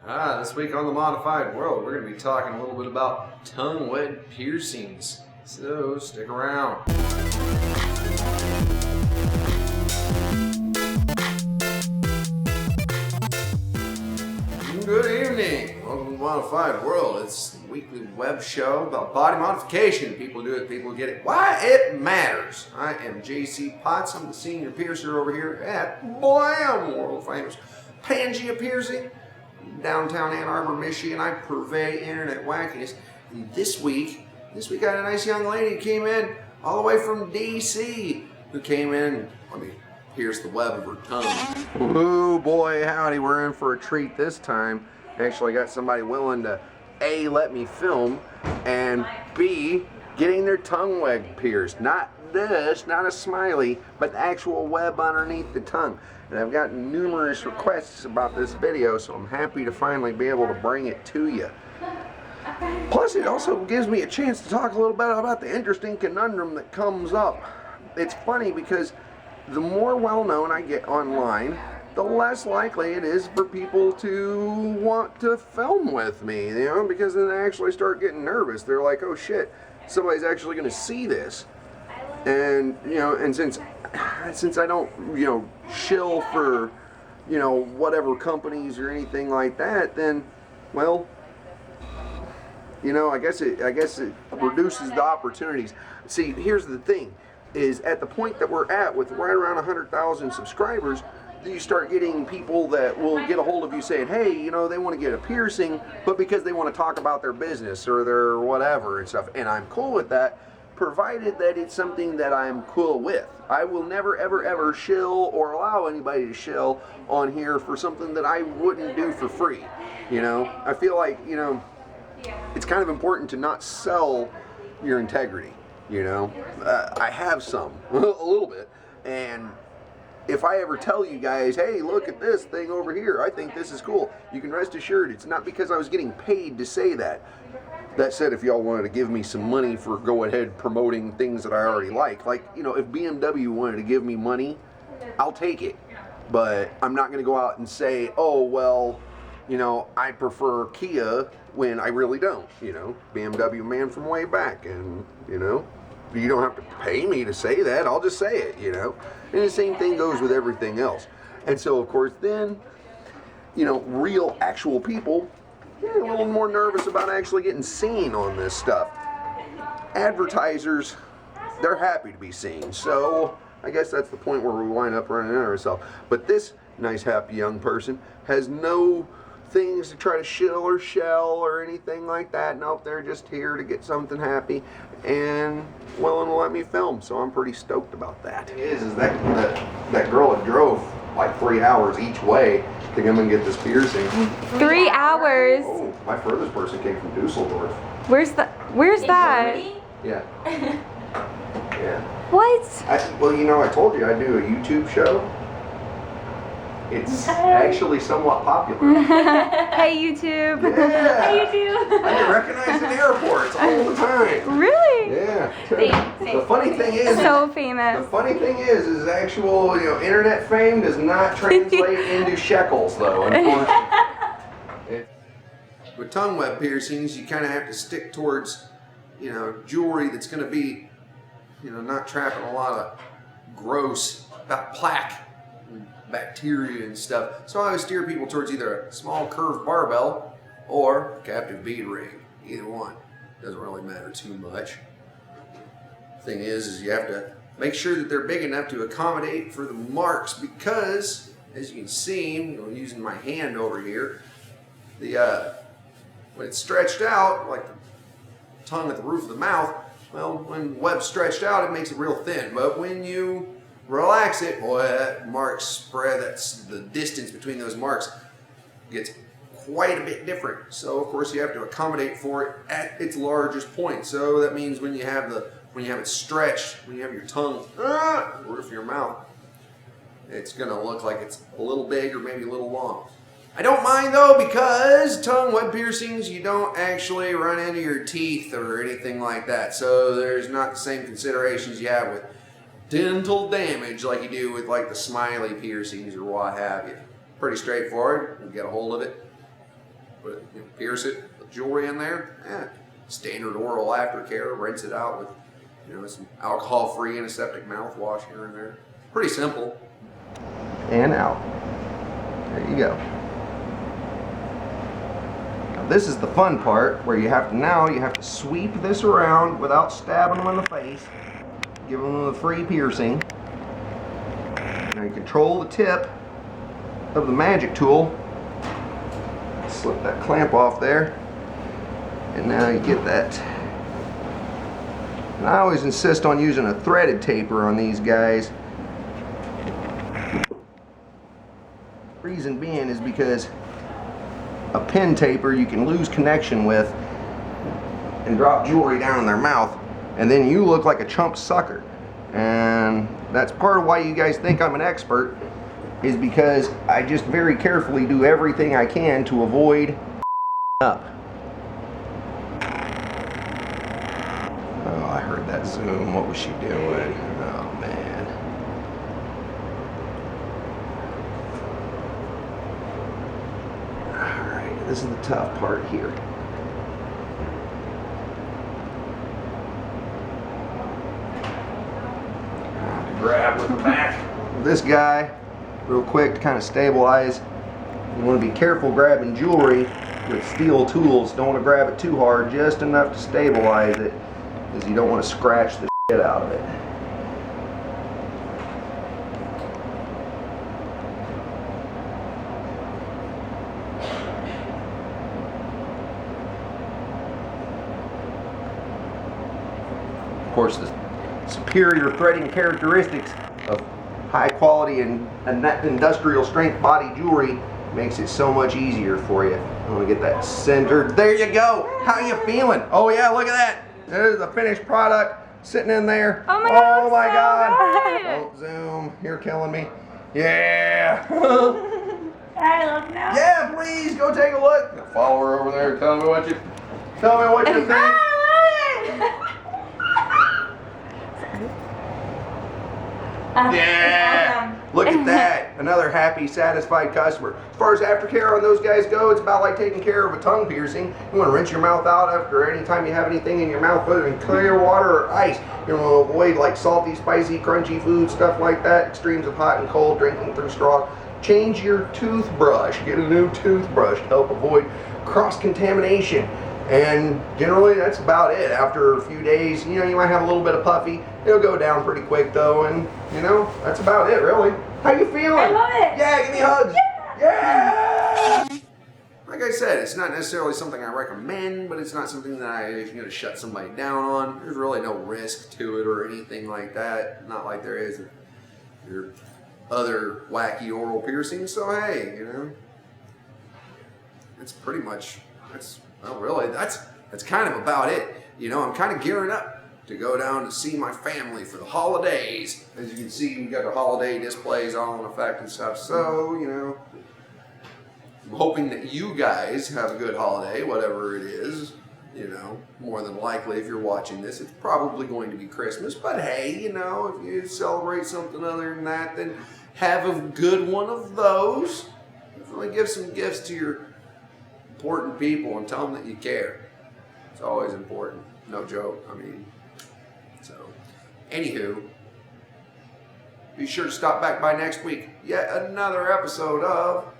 This week on The Modified World, we're going to be talking a little bit about tongue web piercings. So, stick around. Good evening. Welcome to The Modified World. It's a weekly web show about body modification. People do it, people get it. Why it matters. I am JC Potts. I'm the senior piercer over here at Blam, world famous Pangea Piercing. Downtown Ann Arbor, Michigan. I purvey internet wackiness. And this week I had a nice young lady who came in all the way from DC who came in. Let me pierce the web of her tongue. Oh boy, howdy, we're in for a treat this time. Actually got somebody willing to A, let me film, and B, getting their tongue web pierced. Not this, not a smiley, but the actual web underneath the tongue. And I've gotten numerous requests about this video, so I'm happy to finally be able to bring it to you. Plus, it also gives me a chance to talk a little bit about the interesting conundrum that comes up. It's funny because the more well-known I get online, the less likely it is for people to want to film with me, because then they actually start getting nervous. They're like, oh shit, somebody's actually going to see this. And, and since I don't, shill for, whatever companies or anything like that, then, well, I guess it reduces the opportunities. See, here's the thing, is at the point that we're at with right around 100,000 subscribers, you start getting people that will get a hold of you saying, hey, they want to get a piercing, but because they want to talk about their business or their whatever and stuff. And I'm cool with that, provided that it's something that I'm cool with. I will never, ever, ever shill or allow anybody to shill on here for something that I wouldn't do for free. I feel like, it's kind of important to not sell your integrity. I have some, a little bit, and if I ever tell you guys, hey, look at this thing over here, I think this is cool, you can rest assured it's not because I was getting paid to say that. That said, if y'all wanted to give me some money for go ahead promoting things that I already like if BMW wanted to give me money, I'll take it. But I'm not going to go out and say, oh, well, I prefer Kia when I really don't, BMW man from way back, and, you don't have to pay me to say that, I'll just say it, and the same thing goes with everything else. And so, of course, then, real, actual people get a little more nervous about actually getting seen on this stuff. Advertisers, they're happy to be seen, so I guess that's the point where we wind up running into ourselves. But this nice, happy young person has no things to try to shill or shell or anything like that. Nope, they're just here to get something happy and willing to let me film, so I'm pretty stoked about that. Is that girl that drove like 3 hours each way to come and get this piercing. 3 hours? Oh, my furthest person came from Dusseldorf. Where's that? Yeah. Yeah. What? Well, I told you I do a YouTube show. It's actually somewhat popular. Hey, YouTube. Yeah. Hey, YouTube. I get recognized in airports all the time. Really? Yeah. The funny thing is, so famous. The funny thing is actual, internet fame does not translate into shekels, though, unfortunately. With tongue web piercings, you kind of have to stick towards, jewelry that's going to be, not trapping a lot of gross plaque, bacteria and stuff. So I always steer people towards either a small curved barbell or captive bead ring. Either one. Doesn't really matter too much. Thing is you have to make sure that they're big enough to accommodate for the marks, because as you can see, using my hand over here, when it's stretched out, like the tongue at the roof of the mouth, well, when the web's stretched out, it makes it real thin. But when you relax it, boy, that mark spread, the distance between those marks gets quite a bit different. So of course you have to accommodate for it at its largest point. So that means when you have it stretched, when you have your tongue roof of your mouth, it's gonna look like it's a little big or maybe a little long. I don't mind though, because tongue web piercings, you don't actually run into your teeth or anything like that. So there's not the same considerations you have with dental damage like you do with like the smiley piercings or what have you. Pretty straightforward. You get a hold of it, pierce it, put jewelry in there. Standard oral aftercare. Rinse it out with some alcohol-free antiseptic mouthwash here and there. Pretty simple. And out. There you go. Now this is the fun part where you have to sweep this around without stabbing them in the face. Give them the free piercing. Now you control the tip of the magic tool. Slip that clamp off there. And now you get that. And I always insist on using a threaded taper on these guys. Reason being is because a pin taper you can lose connection with and drop jewelry down in their mouth, and then you look like a chump sucker. And that's part of why you guys think I'm an expert, is because I just very carefully do everything I can to avoid up. Oh, I heard that zoom. What was she doing? Oh man. Alright, this is the tough part here. Grab with the back of this guy real quick to kind of stabilize. You want to be careful grabbing jewelry with steel tools. Don't want to grab it too hard, just enough to stabilize it, because you don't want to scratch the shit out of it. Of course, the superior threading characteristics of high quality and industrial strength body jewelry makes it so much easier for you. I want to get that centered. There you go. How you feeling? Oh yeah, look at that. There's the finished product sitting in there. Oh my God. Oh my so God. good. Don't zoom. You're killing me. Yeah. I look now. Yeah, please go take a look. Follow her over there. Tell me what you think. Yeah! Look at that. Another happy, satisfied customer. As far as aftercare on those guys go, it's about like taking care of a tongue piercing. You want to rinse your mouth out after any time you have anything in your mouth, whether in clear water or ice. You want to avoid like salty, spicy, crunchy food, stuff like that. Extremes of hot and cold, drinking through straws. Change your toothbrush. Get a new toothbrush to help avoid cross-contamination. And generally that's about it. After a few days, you might have a little bit of puffy. It'll go down pretty quick though, and that's about it really. How you feeling? I love it. Yeah, give me hugs. Yeah. Yeah. Like I said, it's not necessarily something I recommend, but it's not something that I'm going to shut somebody down on. There's really no risk to it or anything like that. Not like there is your other wacky oral piercings. So hey, it's pretty much that's kind of about it. I'm kind of gearing up to go down to see my family for the holidays. As you can see, we got the holiday displays all in effect and stuff. So, I'm hoping that you guys have a good holiday, whatever it is. More than likely, if you're watching this, it's probably going to be Christmas. But hey, if you celebrate something other than that, then have a good one of those. Definitely give some gifts to your important people and tell them that you care. It's always important. No joke. Anywho, be sure to stop back by next week. Yet another episode of